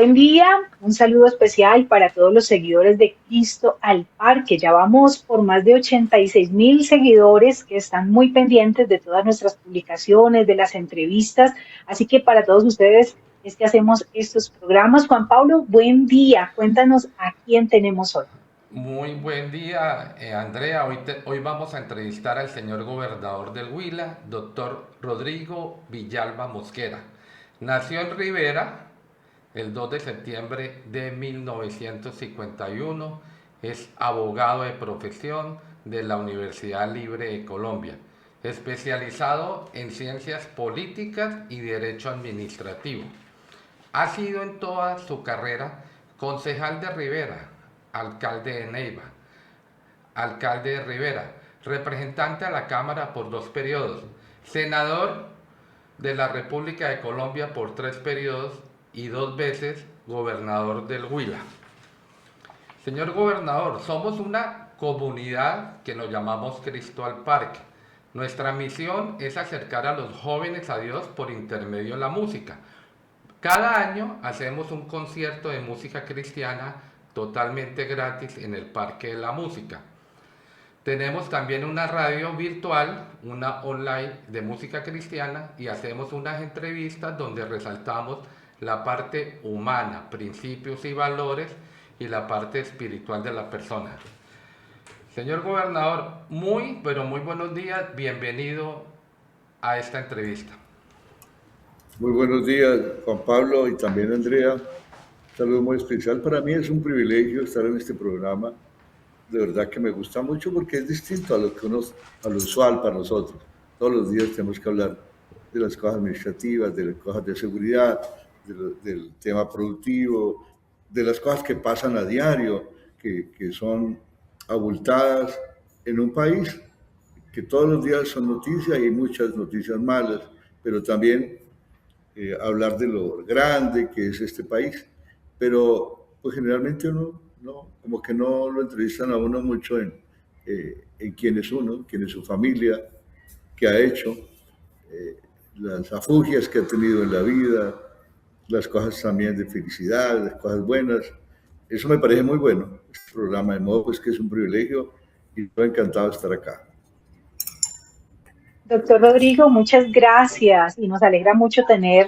Buen día, un saludo especial para todos los seguidores de Cristo al Parque. Ya vamos por más de 86.000 seguidores que están muy pendientes de todas nuestras publicaciones, de las entrevistas. Así que para todos ustedes es que hacemos estos programas. Juan Pablo, buen día. Cuéntanos a quién tenemos hoy. Muy buen día, Andrea. Hoy vamos a entrevistar al señor gobernador del Huila, doctor Rodrigo Villalba Mosquera. Nació en Rivera el 2 de septiembre de 1951. Es abogado de profesión de la Universidad Libre de Colombia, especializado en ciencias políticas y derecho administrativo. Ha sido en toda su carrera concejal de Rivera, alcalde de Neiva, alcalde de Rivera, representante a la Cámara por 2 periodos, senador de la República de Colombia por 3 periodos y 2 veces gobernador del Huila. Señor gobernador, somos una comunidad que nos llamamos Cristo al Parque. Nuestra misión es acercar a los jóvenes a Dios por intermedio de la música. Cada año hacemos un concierto de música cristiana totalmente gratis en el Parque de la Música. Tenemos también una radio virtual, una online de música cristiana, y hacemos unas entrevistas donde resaltamos la parte humana, principios y valores, y la parte espiritual de la persona. Señor gobernador, pero muy buenos días, bienvenido a esta entrevista. Muy buenos días, Juan Pablo y también Andrea. Un saludo muy especial. Para mí es un privilegio estar en este programa. De verdad que me gusta mucho porque es distinto a lo usual para nosotros. Todos los días tenemos que hablar de las cosas administrativas, de las cosas de seguridad, del tema productivo, de las cosas que pasan a diario, que son abultadas en un país que todos los días son noticias y muchas noticias malas, pero también hablar de lo grande que es este país, pero pues generalmente uno no, como que no lo entrevistan a uno mucho en quién es uno, quién es su familia, qué ha hecho, eh, las afugias que ha tenido en la vida, las cosas también de felicidad, las cosas buenas. Eso me parece muy bueno, este programa, de modo pues que es un privilegio y estoy encantado de estar acá. Doctor Rodrigo, muchas gracias y nos alegra mucho tener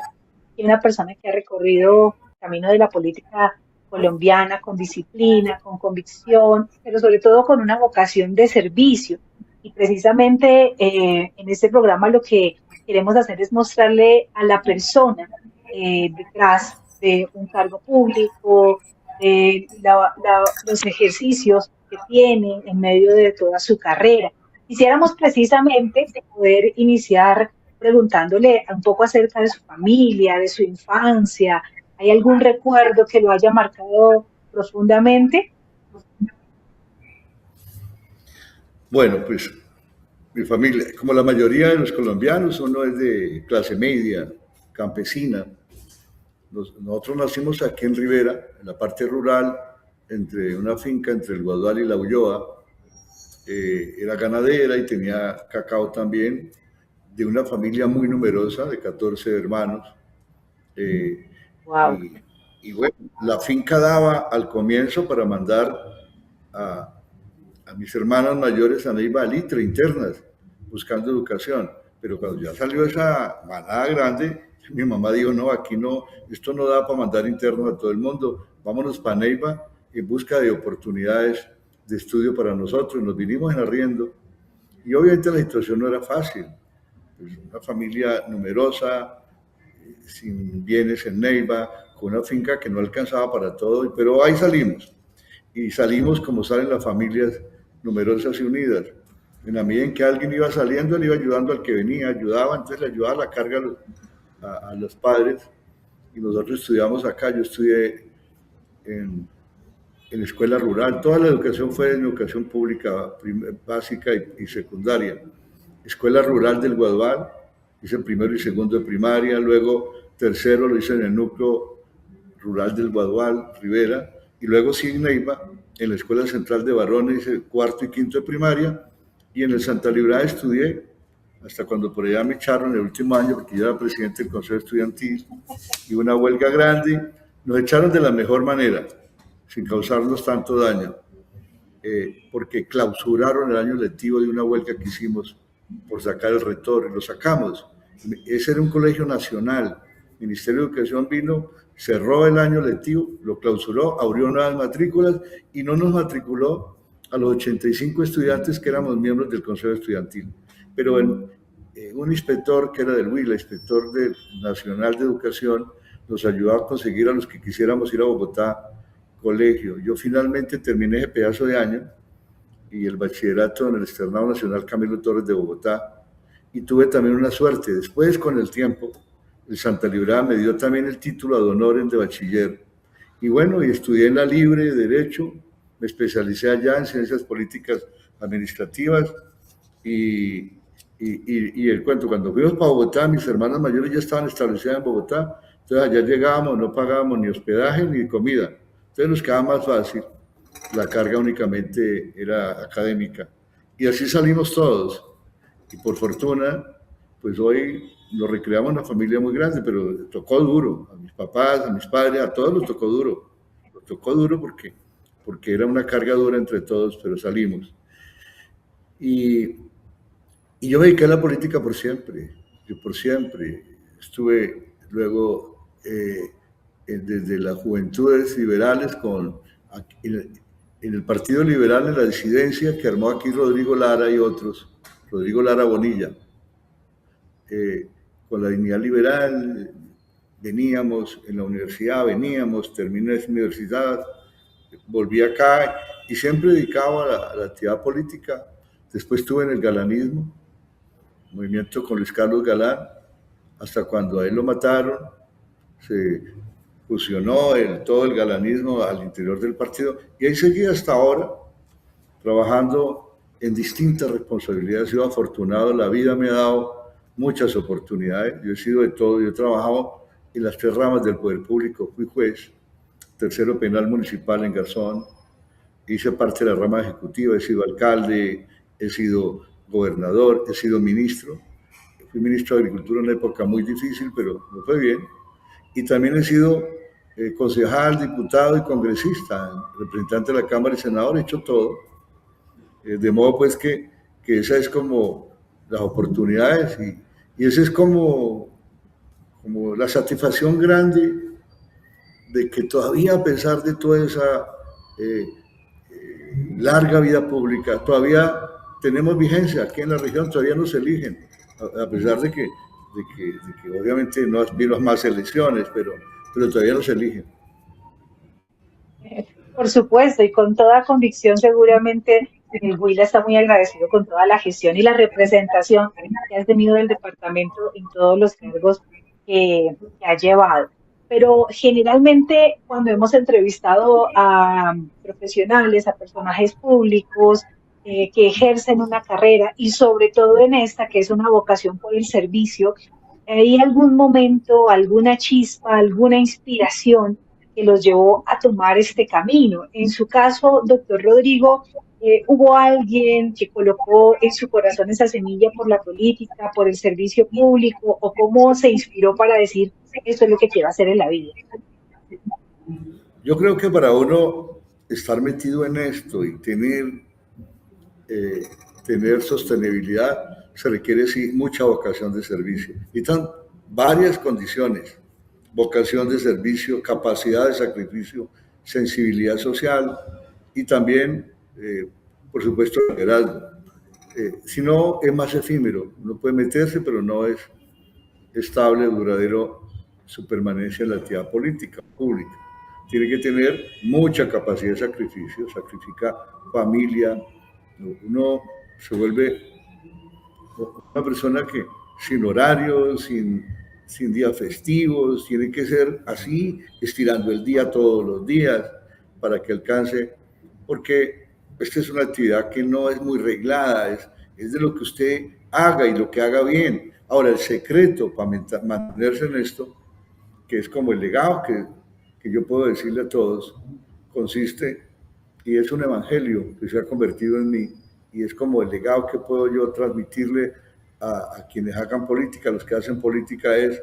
una persona que ha recorrido el camino de la política colombiana con disciplina, con convicción, pero sobre todo con una vocación de servicio. Y precisamente en este programa lo que queremos hacer es mostrarle a la persona detrás de un cargo público, de los ejercicios que tiene en medio de toda su carrera. Quisiéramos precisamente poder iniciar preguntándole un poco acerca de su familia, de su infancia. ¿Hay algún recuerdo que lo haya marcado profundamente? Bueno, pues mi familia, como la mayoría de los colombianos, uno es de clase media, campesina. Nosotros nacimos aquí en Rivera, en la parte rural, entre una finca entre el Guadual y la Ulloa. Era ganadera y tenía cacao también, de una familia muy numerosa, de 14 hermanos. Eh, Wow. y bueno, la finca daba al comienzo para mandar a, a mis hermanas mayores a Neiva al ITRE internas, buscando educación. Pero cuando ya salió esa manada grande, mi mamá dijo, no, aquí no, esto no da para mandar internos a todo el mundo, vámonos para Neiva en busca de oportunidades de estudio para nosotros. Nos vinimos en arriendo y obviamente la situación no era fácil. Pues una familia numerosa, sin bienes en Neiva, con una finca que no alcanzaba para todo, pero ahí salimos. Y salimos como salen las familias numerosas y unidas. En la medida en que alguien iba saliendo, él iba ayudando al que venía, ayudaba, entonces le ayudaba la carga a los padres. Y nosotros estudiamos acá, yo estudié en escuela rural, toda la educación fue en educación pública, básica y secundaria. Escuela rural del Guadual, hice primero y segundo de primaria, luego tercero lo hice en el núcleo rural del Guadual, Rivera, y luego sí en Neiva, en la Escuela Central de Varones, hice cuarto y quinto de primaria, y en el Santa Librada estudié hasta cuando por allá me echaron el último año, porque yo era presidente del Consejo Estudiantil, y una huelga grande, Nos echaron de la mejor manera, sin causarnos tanto daño, porque clausuraron el año lectivo de una huelga que hicimos por sacar el rector, y lo sacamos. Ese era un colegio nacional. El Ministerio de Educación vino, cerró el año lectivo, lo clausuró, abrió nuevas matrículas y no nos matriculó a los 85 estudiantes que éramos miembros del Consejo Estudiantil. Pero un inspector que era del Huila, inspector nacional de educación, nos ayudó a conseguir a los que quisiéramos ir a Bogotá colegio. Yo finalmente terminé ese pedazo de año y el bachillerato en el Externado Nacional Camilo Torres de Bogotá, y tuve también una suerte. Después, con el tiempo, el Santa Librada me dio también el título ad honorem de bachiller. Y bueno, y estudié en la Libre de Derecho, me especialicé allá en Ciencias Políticas Administrativas, y el cuento, cuando fuimos para Bogotá, mis hermanas mayores ya estaban establecidas en Bogotá, entonces allá llegábamos, no pagábamos ni hospedaje ni comida, entonces nos quedaba más fácil, la carga únicamente era académica, y así salimos todos, y por fortuna, pues hoy nos recreamos una familia muy grande, pero tocó duro, a mis papás, a mis padres, a todos nos tocó duro porque era una carga dura entre todos, pero salimos. Y yo me dediqué a la política por siempre, yo por siempre. Estuve luego desde las Juventudes Liberales en el Partido Liberal, en la disidencia que armó aquí Rodrigo Lara y otros, Rodrigo Lara Bonilla. Con la Dignidad Liberal veníamos, en la universidad terminé esa universidad, volví acá y siempre dedicado a la actividad política. Después estuve en el galanismo, movimiento con Luis Carlos Galán, hasta cuando a él lo mataron, se fusionó todo el galanismo al interior del partido, y ahí seguí hasta ahora, trabajando en distintas responsabilidades. He sido afortunado, la vida me ha dado muchas oportunidades, yo he sido de todo, yo he trabajado en las 3 ramas del poder público, fui juez, tercero penal municipal en Garzón, hice parte de la rama ejecutiva, he sido alcalde, he sido gobernador, he sido ministro. Fui ministro de Agricultura en una época muy difícil, pero me fue bien. Y también he sido concejal, diputado y congresista, representante de la Cámara y senador, he hecho todo. De modo pues que esa es como las oportunidades y esa es como la satisfacción grande de que todavía, a pesar de toda esa larga vida pública, todavía tenemos vigencia aquí en la región, todavía nos eligen, a pesar de que obviamente no vino más elecciones, pero todavía nos eligen. Por supuesto, y con toda convicción seguramente el Huila está muy agradecido con toda la gestión y la representación que has tenido del departamento en todos los cargos que ha llevado. Pero generalmente cuando hemos entrevistado a profesionales, a personajes públicos que ejercen una carrera y sobre todo en esta que es una vocación por el servicio, ¿hay algún momento, alguna chispa, alguna inspiración que los llevó a tomar este camino? En su caso, doctor Rodrigo, ¿hubo alguien que colocó en su corazón esa semilla por la política, por el servicio público, o cómo se inspiró para decir, esto es lo que quiero hacer en la vida? Yo creo que para uno estar metido en esto y tener sostenibilidad, se requiere sí mucha vocación de servicio. Y están varias condiciones: vocación de servicio, capacidad de sacrificio, sensibilidad social y también, por supuesto, liderazgo. Si no, es más efímero, uno puede meterse, pero no es estable, duradero su permanencia en la actividad política, pública. Tiene que tener mucha capacidad de sacrificio, sacrifica familia, uno se vuelve una persona que sin horarios, sin días festivos, tiene que ser así, estirando el día todos los días para que alcance, porque esta es una actividad que no es muy reglada, es de lo que usted haga y lo que haga bien. Ahora, el secreto para mantenerse en esto, que es como el legado que yo puedo decirle a todos, consiste, y es un evangelio que se ha convertido en mí, y es como el legado que puedo yo transmitirle a quienes hagan política, a los que hacen política, es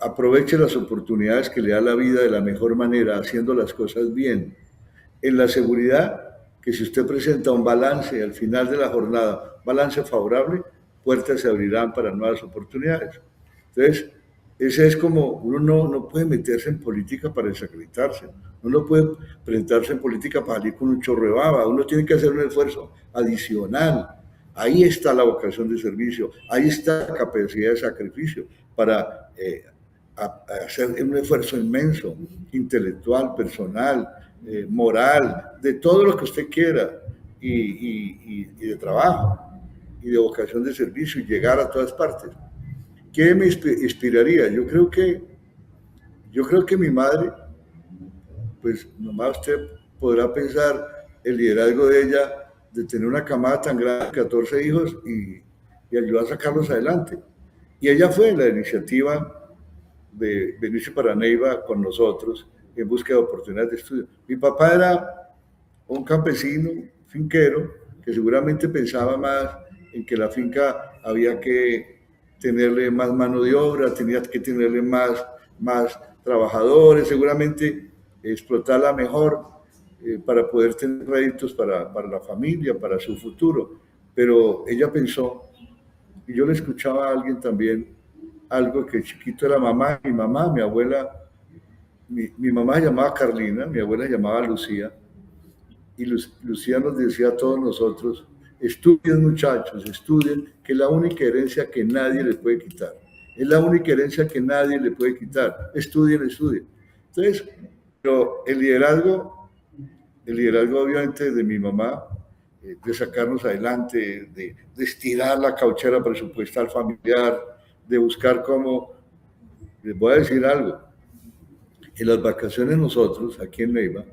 aproveche las oportunidades que le da la vida de la mejor manera, haciendo las cosas bien. En la seguridad, que si usted presenta un balance al final de la jornada, balance favorable, puertas se abrirán para nuevas oportunidades. Entonces, ese es como, uno no puede meterse en política para desacreditarse, uno no puede presentarse en política para salir con un chorro de baba, uno tiene que hacer un esfuerzo adicional. Ahí está la vocación de servicio, ahí está la capacidad de sacrificio para hacer un esfuerzo inmenso, intelectual, personal, moral, de todo lo que usted quiera, y de trabajo, y de vocación de servicio, y llegar a todas partes. ¿Qué me inspiraría? Yo creo que mi madre, pues nomás usted podrá pensar el liderazgo de ella, de tener una camada tan grande, 14 hijos, y ayudar a sacarlos adelante. Y ella fue la iniciativa de venirse para Neiva con nosotros en busca de oportunidades de estudio. Mi papá era un campesino, finquero, que seguramente pensaba más en que la finca había que tenerle más mano de obra, tenía que tenerle más trabajadores, seguramente explotarla mejor para poder tener réditos para la familia, para su futuro. Pero ella pensó, y yo le escuchaba a alguien también, algo que chiquito era mamá, mi abuela, mi mamá se llamaba Carlina, mi abuela se llamaba Lucía, y Lucía nos decía a todos nosotros, estudien muchachos, estudien, que es la única herencia que nadie les puede quitar. Es la única herencia que nadie le puede quitar. Estudien, estudien. Entonces, pero el liderazgo obviamente de mi mamá, de sacarnos adelante, de estirar la cauchera presupuestal familiar, de buscar cómo, les voy a decir algo, en las vacaciones nosotros, aquí en Neiva,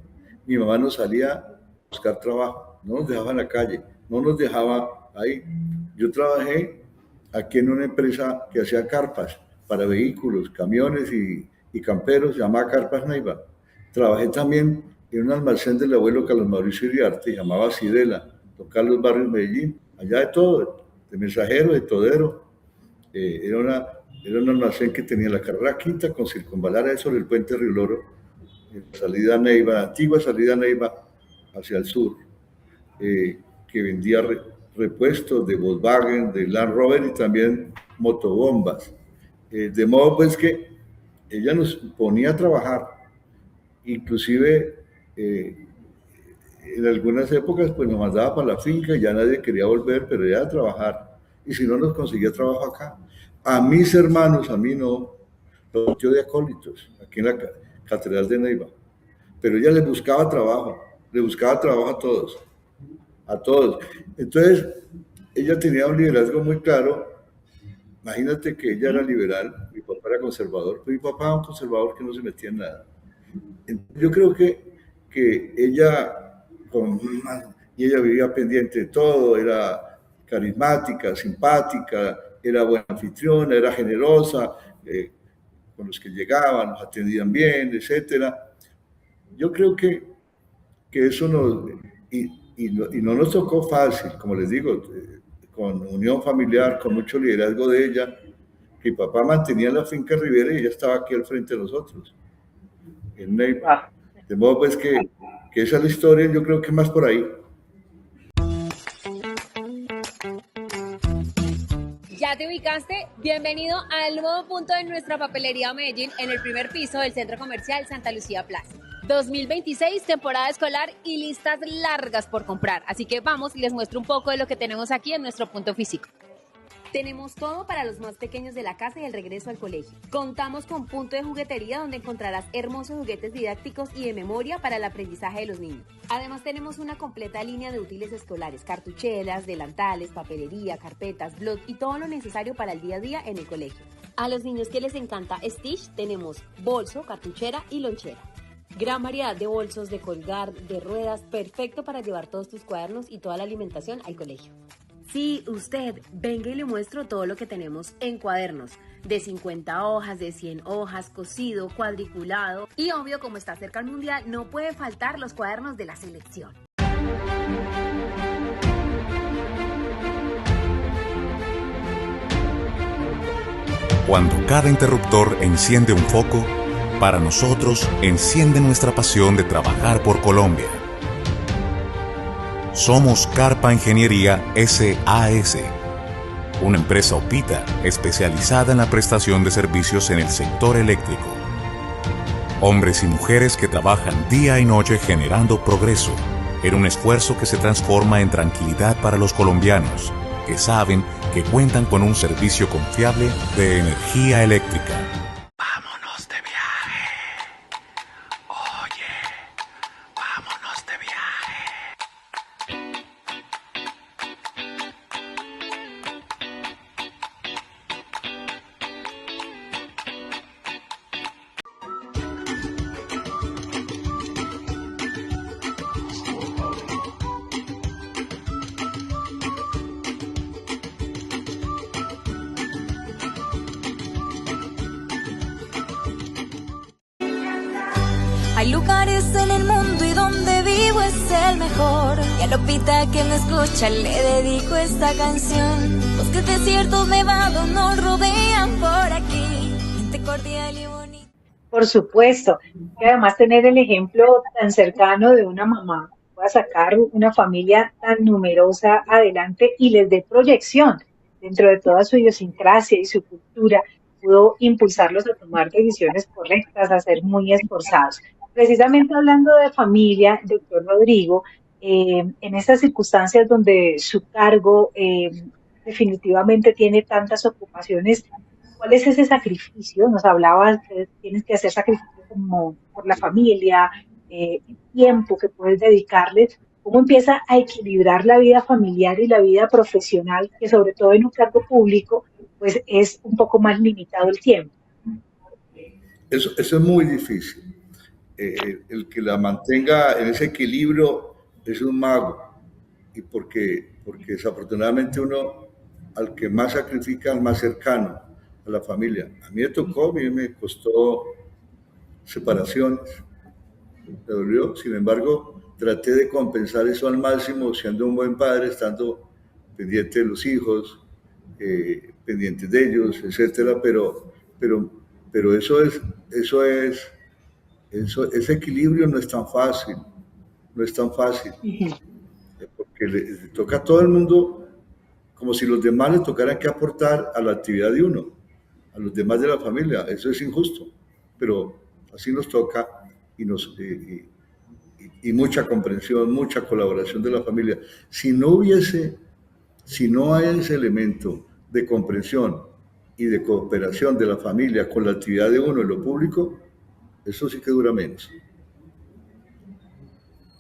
mi mamá nos salía a buscar trabajo, no nos dejaba en la calle, no nos dejaba ahí. Yo trabajé aquí en una empresa que hacía carpas para vehículos, camiones y camperos, llamada Carpas Neiva. Trabajé también en un almacén del abuelo Carlos Mauricio Iriarte, llamaba Sidela, don Carlos Barrios Medellín, allá de todo, de mensajero, de todero. Era un almacén que tenía la carrera quinta con circunvalar eso sobre el puente Río Loro, salida Neiva, antigua salida Neiva hacia el sur, que vendía repuestos de Volkswagen, de Land Rover y también motobombas. De modo pues que ella nos ponía a trabajar, inclusive en algunas épocas pues nos mandaba para la finca, ya nadie quería volver, pero ella a trabajar, y si no nos conseguía trabajo acá. A mis hermanos, a mí no, los metió de acólitos, aquí en la Catedral de Neiva, pero ella les buscaba trabajo a todos. Entonces, ella tenía un liderazgo muy claro. Imagínate que ella era liberal, mi papá era conservador, pero mi papá era un conservador que no se metía en nada. Yo creo que ella, y ella vivía pendiente de todo, era carismática, simpática, era buena anfitriona, era generosa, con los que llegaban, nos atendían bien, etcétera. Yo creo que eso nos... Y no nos tocó fácil, como les digo, con unión familiar, con mucho liderazgo de ella. Mi papá mantenía la finca Rivera y ella estaba aquí al frente de nosotros, en Neiva. De modo pues que esa es la historia, yo creo que más por ahí. ¿Ya te ubicaste? Bienvenido al nuevo punto de nuestra papelería Medellín en el primer piso del Centro Comercial Santa Lucía Plaza. 2026, temporada escolar y listas largas por comprar. Así que vamos y les muestro un poco de lo que tenemos aquí en nuestro punto físico. Tenemos todo para los más pequeños de la casa y el regreso al colegio. Contamos con punto de juguetería donde encontrarás hermosos juguetes didácticos y de memoria para el aprendizaje de los niños. Además tenemos una completa línea de útiles escolares, cartucheras, delantales, papelería, carpetas, blog y todo lo necesario para el día a día en el colegio. A los niños que les encanta Stitch tenemos bolso, cartuchera y lonchera. Gran variedad de bolsos, de colgar, de ruedas, perfecto para llevar todos tus cuadernos y toda la alimentación al colegio. Sí, usted, venga y le muestro todo lo que tenemos en cuadernos, de 50 hojas, de 100 hojas, cosido, cuadriculado y obvio, como está cerca el mundial, no puede faltar los cuadernos de la selección. Cuando cada interruptor enciende un foco, para nosotros enciende nuestra pasión de trabajar por Colombia. Somos Carpa Ingeniería SAS, una empresa OPITA especializada en la prestación de servicios en el sector eléctrico. Hombres y mujeres que trabajan día y noche generando progreso en un esfuerzo que se transforma en tranquilidad para los colombianos, que saben que cuentan con un servicio confiable de energía eléctrica. Vámonos de viaje. Oye, vámonos de viaje. Hay lugares en el mundo y donde vivo es el mejor. Y a Lopita que me escucha le dedico esta canción. Bosques, desiertos, nevados nos rodean por aquí. Gente cordial y bonita. Por supuesto, y además tener el ejemplo tan cercano de una mamá que pueda sacar una familia tan numerosa adelante y les dé proyección dentro de toda su idiosincrasia y su cultura, pudo impulsarlos a tomar decisiones correctas, a ser muy esforzados. Precisamente hablando de familia, doctor Rodrigo, en estas circunstancias donde su cargo definitivamente tiene tantas ocupaciones, ¿cuál es ese sacrificio? Nos hablabas que tienes que hacer sacrificio como por la familia, el tiempo que puedes dedicarles. ¿Cómo empieza a equilibrar la vida familiar y la vida profesional, que sobre todo en un cargo público, pues es un poco más limitado el tiempo? Eso es muy difícil. El que la mantenga en ese equilibrio es un mago. Y porque desafortunadamente uno, al que más sacrifica, al más cercano, a la familia. A mí me costó separaciones, me dolió. Sin embargo, traté de compensar eso al máximo, siendo un buen padre, estando pendiente de los hijos, pendientes de ellos, etcétera. Pero ese equilibrio no es tan fácil, porque le toca a todo el mundo como si los demás le tocaran que aportar a la actividad de uno, a los demás de la familia. Eso es injusto, pero así nos toca y mucha comprensión, mucha colaboración de la familia. Si no hay ese elemento de comprensión y de cooperación de la familia con la actividad de uno en lo público, eso sí que dura menos.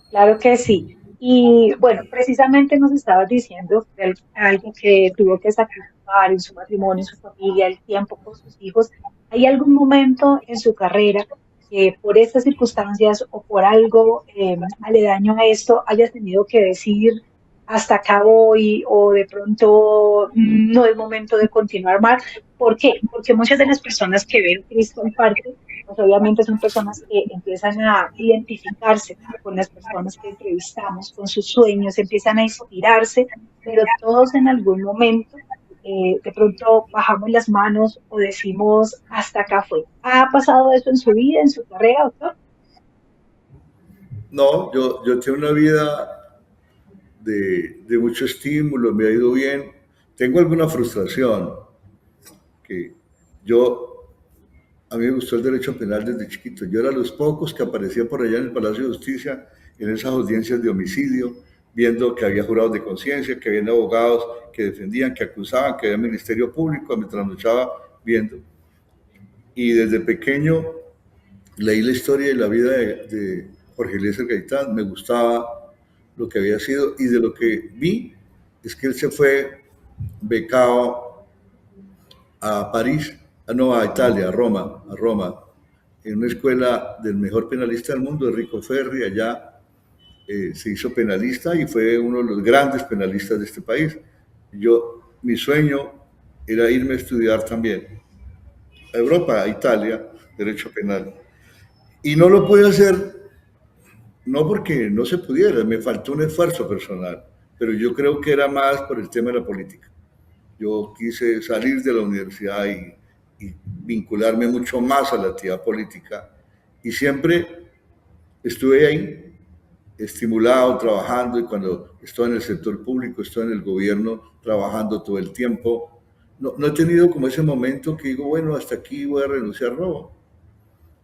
Claro que sí. Y bueno, precisamente nos estabas diciendo algo que tuvo que sacrificar en su matrimonio, en su familia, el tiempo con sus hijos. ¿Hay algún momento en su carrera que por estas circunstancias o por algo aledaño a esto hayas tenido que decir hasta acá voy o de pronto no es momento de continuar más? ¿Por qué? Porque muchas de las personas que ven Cristo en parte, pues obviamente son personas que empiezan a identificarse con las personas que entrevistamos, con sus sueños, empiezan a inspirarse, pero todos en algún momento de pronto bajamos las manos o decimos hasta acá fue. ¿Ha pasado eso en su vida, en su carrera, doctor? No, yo tengo una vida de mucho estímulo, me ha ido bien. Tengo alguna frustración, que a mí me gustó el derecho penal desde chiquito. Yo era de los pocos que aparecía por allá en el Palacio de Justicia, en esas audiencias de homicidio, viendo que había jurados de conciencia, que había abogados que defendían, que acusaban, que había ministerio público, me trasnochaba viendo. Y desde pequeño leí la historia y la vida de Jorge Eliezer Gaitán, me gustaba lo que había sido, y de lo que vi es que él se fue becado a París, a Italia, a Roma, en una escuela del mejor penalista del mundo, Enrico Ferri. Allá se hizo penalista y fue uno de los grandes penalistas de este país. Mi sueño era irme a estudiar también a Europa, a Italia, derecho penal. Y no lo pude hacer, no porque no se pudiera, me faltó un esfuerzo personal, pero yo creo que era más por el tema de la política. Yo quise salir de la universidad y vincularme mucho más a la actividad política. Y siempre estuve ahí, estimulado, trabajando, y cuando estoy en el sector público, estoy en el gobierno, trabajando todo el tiempo. No he tenido como ese momento que digo, bueno, hasta aquí voy a renunciar, no.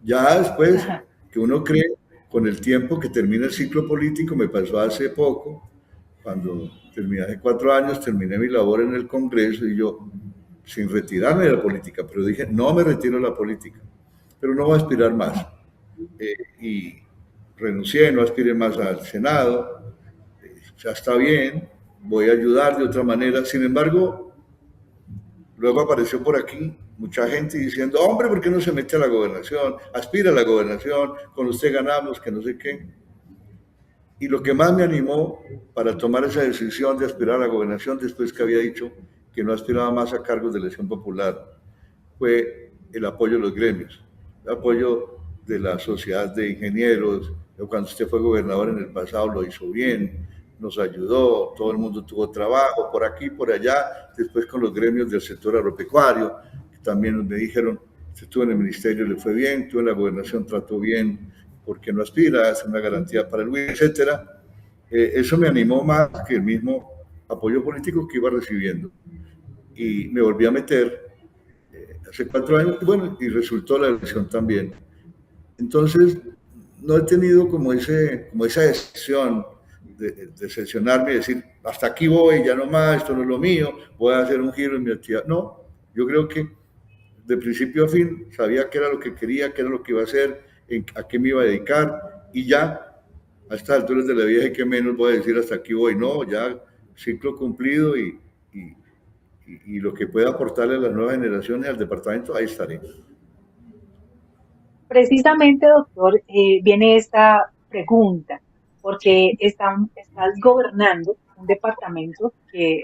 Ya después que uno cree con el tiempo que termina el ciclo político, me pasó hace poco, cuando terminé hace 4 años, terminé mi labor en el Congreso y yo, sin retirarme de la política, pero dije, no me retiro de la política, pero no voy a aspirar más. Y renuncié, no aspiré más al Senado, ya está bien, voy a ayudar de otra manera. Sin embargo, luego apareció por aquí mucha gente diciendo, hombre, ¿por qué no se mete a la gobernación? Aspira a la gobernación, con usted ganamos, que no sé qué. Y lo que más me animó para tomar esa decisión de aspirar a la gobernación, después que había dicho que no aspiraba más a cargos de elección popular, fue el apoyo de los gremios, el apoyo de la sociedad de ingenieros. Cuando usted fue gobernador en el pasado lo hizo bien, nos ayudó, todo el mundo tuvo trabajo, por aquí, por allá, después con los gremios del sector agropecuario, que también me dijeron, usted estuvo en el ministerio, le fue bien, estuvo en la gobernación, trató bien, porque no aspira, es una garantía para el Huila, etcétera. Eso me animó más que el mismo apoyo político que iba recibiendo. Y me volví a meter hace 4 años, y bueno, y resultó la elección también. Entonces, no he tenido como esa decisión de seleccionarme y decir, hasta aquí voy, ya no más, esto no es lo mío, voy a hacer un giro en mi actividad. No, yo creo que de principio a fin sabía qué era lo que quería, qué era lo que iba a hacer, a qué me iba a dedicar, y ya a estas alturas de la vida, y que menos voy a decir hasta aquí voy. No, ya ciclo cumplido, y lo que pueda aportarle a las nuevas generaciones al departamento, ahí estaré. Precisamente, doctor, viene esta pregunta, porque estás gobernando un departamento que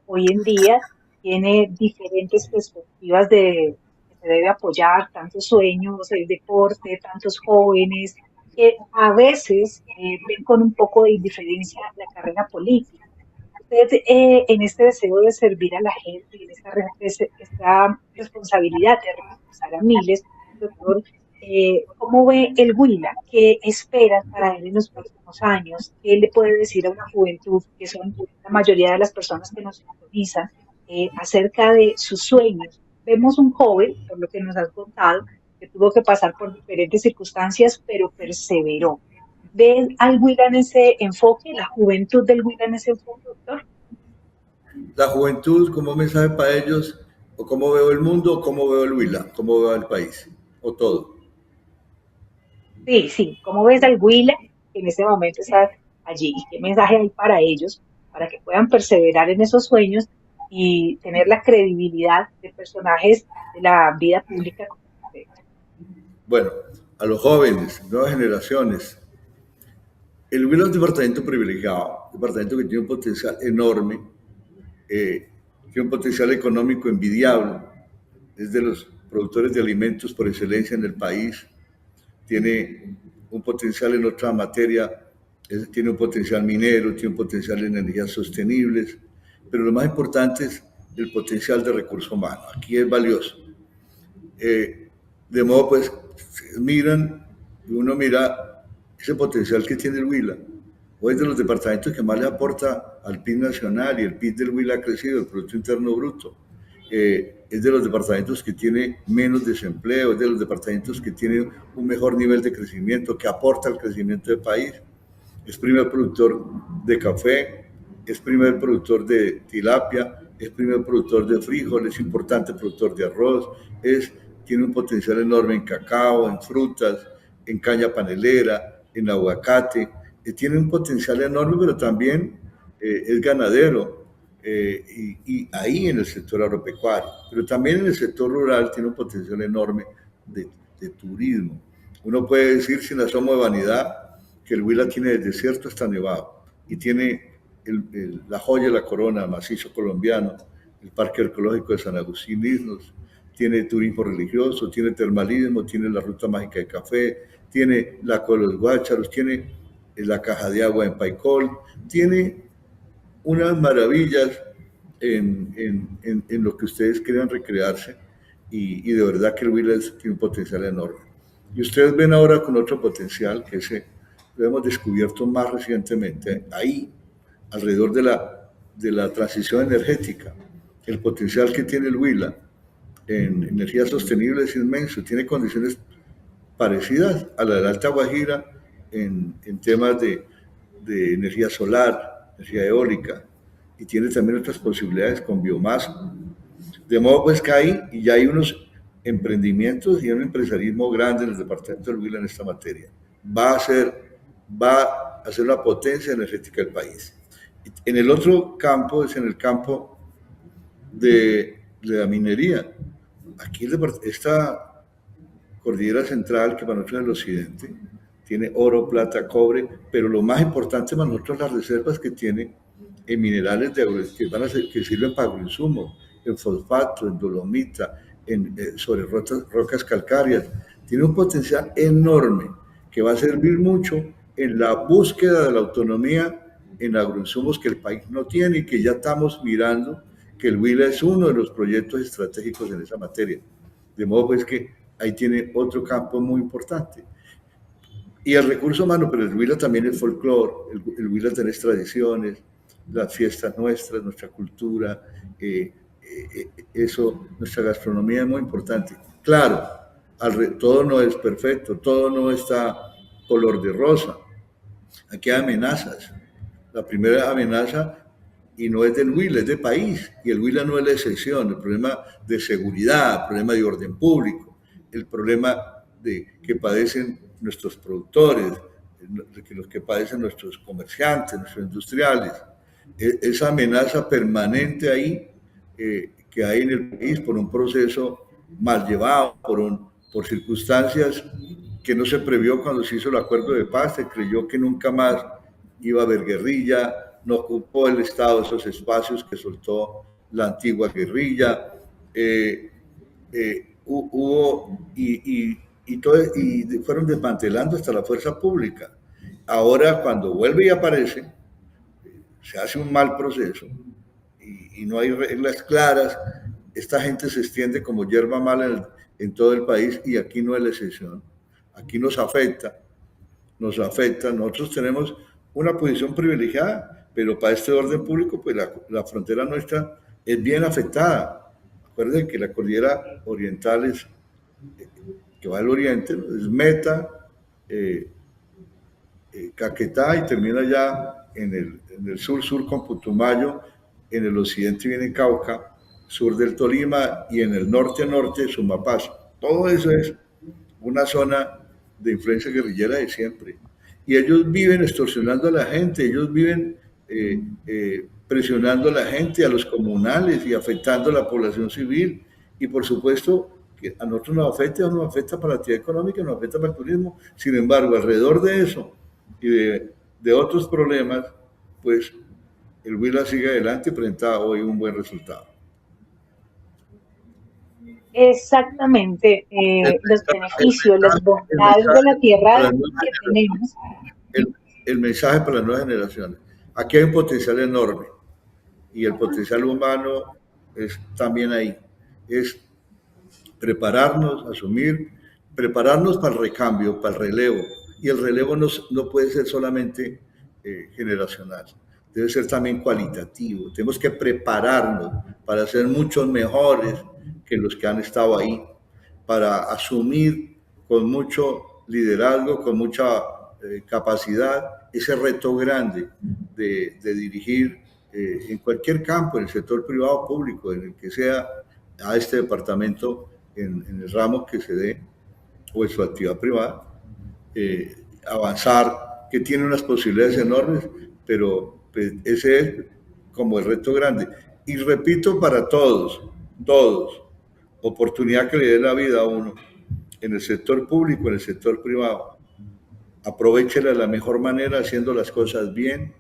hoy en día tiene diferentes perspectivas de que se debe apoyar, tantos sueños, el deporte, tantos jóvenes, que a veces ven con un poco de indiferencia la carrera política. Usted, en este deseo de servir a la gente y en esta responsabilidad de representar a miles, doctor, ¿cómo ve el Huila? ¿Qué espera para él en los próximos años? ¿Qué le puede decir a una juventud, que son la mayoría de las personas que nos sintonizan, acerca de sus sueños? Vemos un joven, por lo que nos has contado, que tuvo que pasar por diferentes circunstancias, pero perseveró. ¿Ve al Huila en ese enfoque, la juventud del Huila en ese enfoque, doctor? La juventud, como mensaje para ellos, o cómo veo el mundo, o cómo veo el Huila, cómo veo el país, o todo. Sí, sí. ¿Cómo ves al Huila que en este momento está allí? ¿Y qué mensaje hay para ellos, para que puedan perseverar en esos sueños y tener la credibilidad de personajes de la vida pública como ustedes? Bueno, a los jóvenes, nuevas generaciones, el Huila es un departamento privilegiado, un departamento que tiene un potencial enorme, tiene un potencial económico envidiable, es de los productores de alimentos por excelencia en el país, tiene un potencial en otra materia, tiene un potencial minero, tiene un potencial en energías sostenibles, pero lo más importante es el potencial de recurso humano. Aquí es valioso. De modo, pues, uno mira ese potencial que tiene el Huila. Hoy es de los departamentos que más le aporta al PIB nacional, y el PIB del Huila ha crecido, el Producto Interno Bruto. Es de los departamentos que tiene menos desempleo, es de los departamentos que tiene un mejor nivel de crecimiento, que aporta al crecimiento del país. Es primer productor de café, es primer productor de tilapia, es primer productor de frijol, es importante productor de arroz, tiene un potencial enorme en cacao, en frutas, en caña panelera, en aguacate. Tiene un potencial enorme, pero también es ganadero. Y ahí en el sector agropecuario, pero también en el sector rural tiene un potencial enorme de turismo. Uno puede decir, sin asomo de vanidad, que el Huila tiene desde desierto hasta nevado, y tiene la joya de la corona, el macizo colombiano, el Parque Arqueológico de San Agustín Isnos, tiene turismo religioso, tiene termalismo, tiene la Ruta Mágica de Café, tiene la Cueva de los Guácharos, tiene la Caja de Agua en Paicol, tiene unas maravillas en lo que ustedes quieran recrearse, y de verdad que el Huila tiene un potencial enorme. Y ustedes ven ahora con otro potencial que lo hemos descubierto más recientemente, ahí, alrededor de la transición energética. El potencial que tiene el Huila en energías sostenibles es inmenso, tiene condiciones parecidas a la de la Alta Guajira en temas de energía solar, energía eólica, y tiene también otras posibilidades con biomasa. De modo pues que hay, ya hay unos emprendimientos y un empresarismo grande en el departamento del Huila en esta materia. Va a ser una potencia energética del país. En el otro campo es en el campo de la minería. Aquí esta cordillera central, que para nosotros es el occidente, tiene oro, plata, cobre, pero lo más importante para nosotros las reservas que tiene en minerales que sirven para agroinsumos, en fosfato, en dolomita, sobre rocas calcáreas. Tiene un potencial enorme que va a servir mucho en la búsqueda de la autonomía en agroinsumos que el país no tiene y que ya estamos mirando que el Huila es uno de los proyectos estratégicos en esa materia. De modo pues que ahí tiene otro campo muy importante. Y el recurso humano, pero el Huila también es folclore, el Huila tiene tradiciones, las fiestas nuestras, nuestra cultura, nuestra gastronomía es muy importante. Claro, todo no es perfecto, todo no está color de rosa. Aquí hay amenazas. La primera amenaza, y no es del Huila, es del país, y el Huila no es la excepción. El problema de seguridad, el problema de orden público, el problema que padecen nuestros productores, los que padecen nuestros comerciantes, nuestros industriales, esa amenaza permanente ahí que hay en el país por un proceso mal llevado, por circunstancias que no se previó cuando se hizo el acuerdo de paz. Se creyó que nunca más iba a haber guerrilla, no ocupó el Estado esos espacios que soltó la antigua guerrilla, y fueron desmantelando hasta la fuerza pública. Ahora, cuando vuelve y aparece, se hace un mal proceso y no hay reglas claras. Esta gente se extiende como hierba mala en todo el país, y aquí no es la excepción. Aquí nos afecta. Nosotros tenemos una posición privilegiada, pero para este orden público, pues la frontera nuestra es bien afectada. Acuérdense que la cordillera oriental que va al oriente, es Meta, Caquetá, y termina ya en el sur con Putumayo. En el occidente viene Cauca, sur del Tolima, y en el norte Sumapaz. Todo eso es una zona de influencia guerrillera de siempre. Y ellos viven extorsionando a la gente, ellos viven presionando a la gente, a los comunales, y afectando a la población civil. Y por supuesto que a nosotros nos afecta para la actividad económica, nos afecta para el turismo. Sin embargo, alrededor de eso y de otros problemas, pues el Huila sigue adelante y presenta hoy un buen resultado. Exactamente, los beneficios, las bondades de la tierra que tenemos. El mensaje para las nuevas generaciones. Aquí hay un potencial enorme, y el potencial humano es también ahí. Es prepararnos para el recambio, para el relevo. Y el relevo no puede ser solamente generacional, debe ser también cualitativo. Tenemos que prepararnos para ser muchos mejores que los que han estado ahí, para asumir con mucho liderazgo, con mucha capacidad, ese reto grande de dirigir en cualquier campo, en el sector privado o público, en el que sea, a este departamento en el ramo que se dé, o en su actividad privada, avanzar, que tiene unas posibilidades enormes, pero pues, ese es como el reto grande. Y repito, para todos, oportunidad que le dé la vida a uno, en el sector público, en el sector privado, aprovéchela de la mejor manera, haciendo las cosas bien,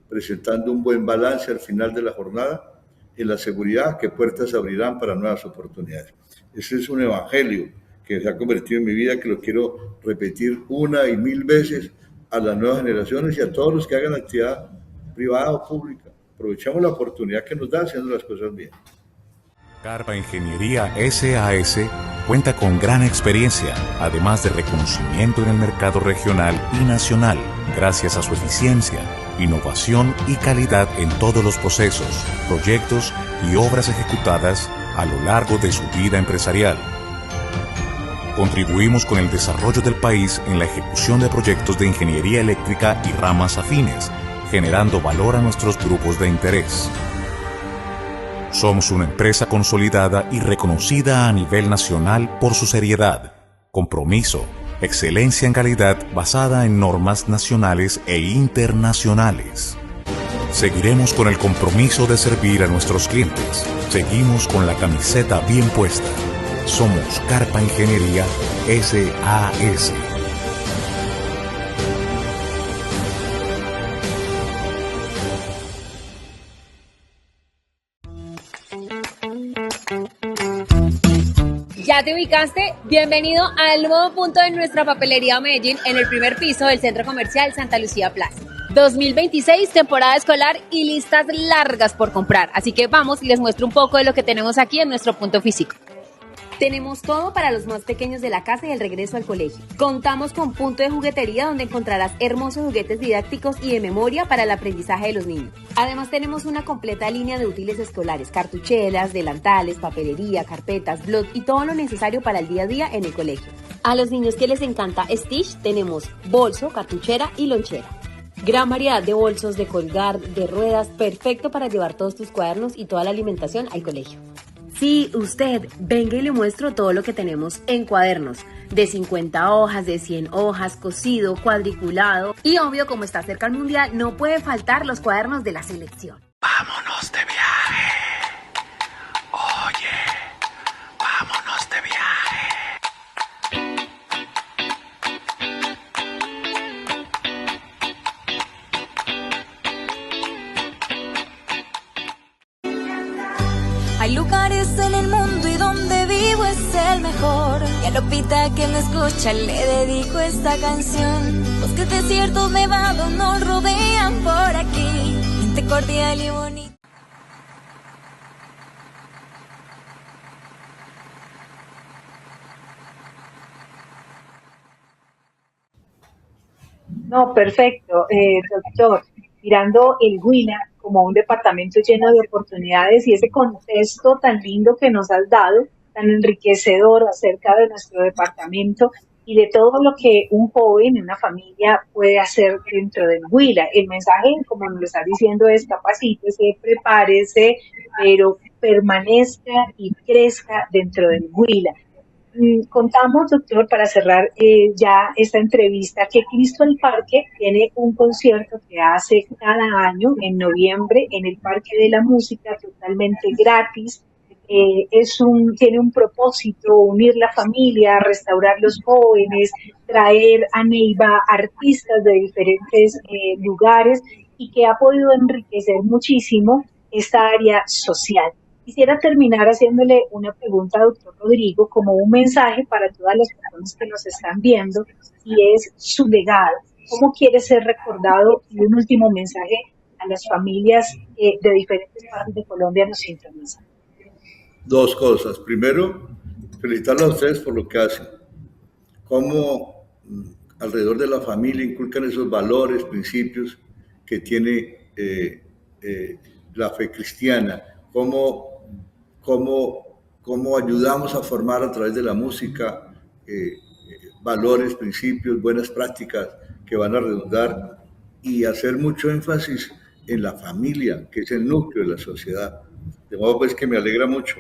presentando un buen balance al final de la jornada, en la seguridad que puertas abrirán para nuevas oportunidades. Ese es un evangelio que se ha convertido en mi vida, que lo quiero repetir una y mil veces a las nuevas generaciones y a todos los que hagan actividad privada o pública. Aprovechemos la oportunidad que nos da haciendo las cosas bien. Carpa Ingeniería SAS cuenta con gran experiencia, además de reconocimiento en el mercado regional y nacional, gracias a su eficiencia, innovación y calidad en todos los procesos, proyectos y obras ejecutadas a lo largo de su vida empresarial. Contribuimos con el desarrollo del país en la ejecución de proyectos de ingeniería eléctrica y ramas afines, generando valor a nuestros grupos de interés. Somos una empresa consolidada y reconocida a nivel nacional por su seriedad, compromiso, excelencia en calidad basada en normas nacionales e internacionales. Seguiremos con el compromiso de servir a nuestros clientes. Seguimos con la camiseta bien puesta. Somos Carpa Ingeniería SAS. ¿Ya te ubicaste? Bienvenido al nuevo punto de nuestra papelería Medellín en el primer piso del Centro Comercial Santa Lucía Plaza. 2026, temporada escolar y listas largas por comprar. Así que vamos y les muestro un poco de lo que tenemos aquí en nuestro punto físico. Tenemos todo para los más pequeños de la casa y el regreso al colegio. Contamos con punto de juguetería donde encontrarás hermosos juguetes didácticos y de memoria para el aprendizaje de los niños. Además tenemos una completa línea de útiles escolares, cartucheras, delantales, papelería, carpetas, blog y todo lo necesario para el día a día en el colegio. A los niños que les encanta Stitch tenemos bolso, cartuchera y lonchera. Gran variedad de bolsos, de colgar, de ruedas, perfecto para llevar todos tus cuadernos y toda la alimentación al colegio. Sí, usted, venga y le muestro todo lo que tenemos en cuadernos, de 50 hojas, de 100 hojas, cosido, cuadriculado y obvio, como está cerca el mundial, no puede faltar los cuadernos de la selección. Vámonos de viaje. Oye, vámonos de viaje. Hay lugares en el mundo y donde vivo es el mejor. Y a Lopita que me escucha le dedico esta canción. Bosques, desiertos, nevados nos rodean por aquí. Gente cordial y bonita. No, perfecto, doctor. Mirando el Huila como un departamento lleno de oportunidades y ese contexto tan lindo que nos has dado, tan enriquecedor acerca de nuestro departamento y de todo lo que un joven en una familia puede hacer dentro del Huila. El mensaje, como nos lo está diciendo, es capacítese, prepárese, pero permanezca y crezca dentro del Huila. Contamos, doctor, para cerrar ya esta entrevista, que Cristo el Parque tiene un concierto que hace cada año en noviembre en el Parque de la Música, totalmente gratis. Tiene un propósito: unir la familia, restaurar los jóvenes, traer a Neiva artistas de diferentes lugares y que ha podido enriquecer muchísimo esta área social. Quisiera terminar haciéndole una pregunta, doctor Rodrigo, como un mensaje para todas las personas que nos están viendo, y es su legado. ¿Cómo quiere ser recordado? Y un último mensaje a las familias de diferentes partes de Colombia nos sintonizan. Dos cosas. Primero, felicitarlos a ustedes por lo que hacen. Cómo alrededor de la familia inculcan esos valores, principios que tiene la fe cristiana. Cómo ayudamos a formar a través de la música valores, principios, buenas prácticas que van a redundar y hacer mucho énfasis en la familia, que es el núcleo de la sociedad. De modo pues que me alegra mucho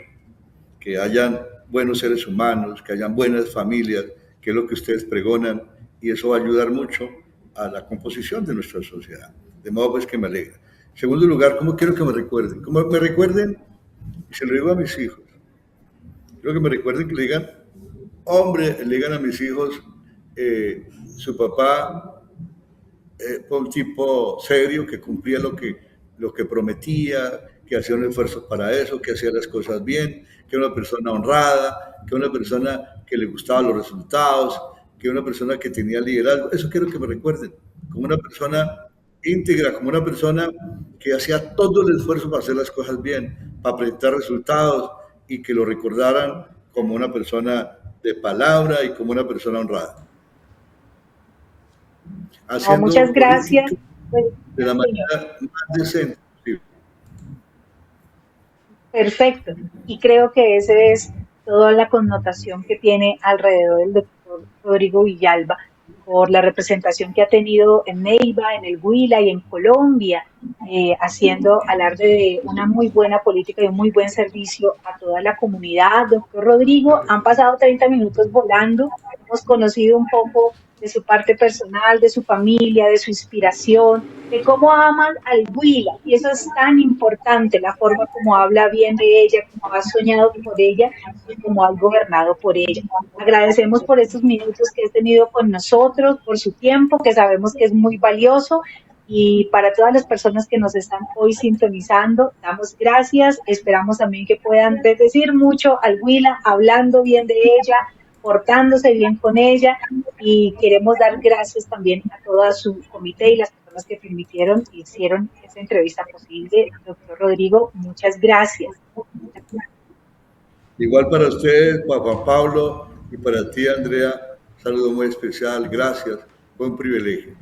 que hayan buenos seres humanos, que hayan buenas familias, que es lo que ustedes pregonan, y eso va a ayudar mucho a la composición de nuestra sociedad. De modo pues que me alegra. En segundo lugar, ¿cómo quiero que me recuerden? Como me recuerden, y se lo digo a mis hijos, quiero que me recuerden, que le digan, hombre, le digan a mis hijos, su papá fue un tipo serio, que cumplía lo que prometía, que hacía un esfuerzo para eso, que hacía las cosas bien, que era una persona honrada, que era una persona que le gustaban los resultados, que era una persona que tenía liderazgo. Eso quiero que me recuerden, como una persona íntegra, como una persona que hacía todo el esfuerzo para hacer las cosas bien, para presentar resultados y que lo recordaran como una persona de palabra y como una persona honrada. No, muchas gracias. De la manera más decente posible. Perfecto. Y creo que esa es toda la connotación que tiene alrededor del doctor Rodrigo Villalba, por la representación que ha tenido en Neiva, en el Huila y en Colombia, haciendo alarde de una muy buena política y un muy buen servicio a toda la comunidad. Doctor Rodrigo, han pasado 30 minutos volando, hemos conocido un poco de su parte personal, de su familia, de su inspiración, de cómo aman al Huila, y eso es tan importante, la forma como habla bien de ella, como ha soñado por ella y como ha gobernado por ella. Agradecemos por estos minutos que has tenido con nosotros, por su tiempo, que sabemos que es muy valioso, y para todas las personas que nos están hoy sintonizando, damos gracias, esperamos también que puedan decir mucho al Huila, hablando bien de ella, portándose bien con ella, y queremos dar gracias también a todo su comité y las personas que permitieron y hicieron esta entrevista posible. Doctor Rodrigo, muchas gracias. Igual para ustedes, para Juan Pablo y para ti, Andrea, un saludo muy especial, gracias, fue un privilegio.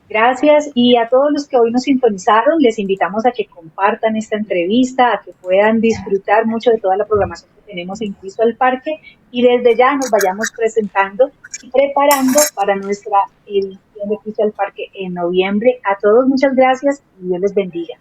Gracias, y a todos los que hoy nos sintonizaron, les invitamos a que compartan esta entrevista, a que puedan disfrutar mucho de toda la programación que tenemos en Cristo al Parque, y desde ya nos vayamos presentando y preparando para nuestra edición de Cristo al Parque en noviembre. A todos muchas gracias y Dios les bendiga.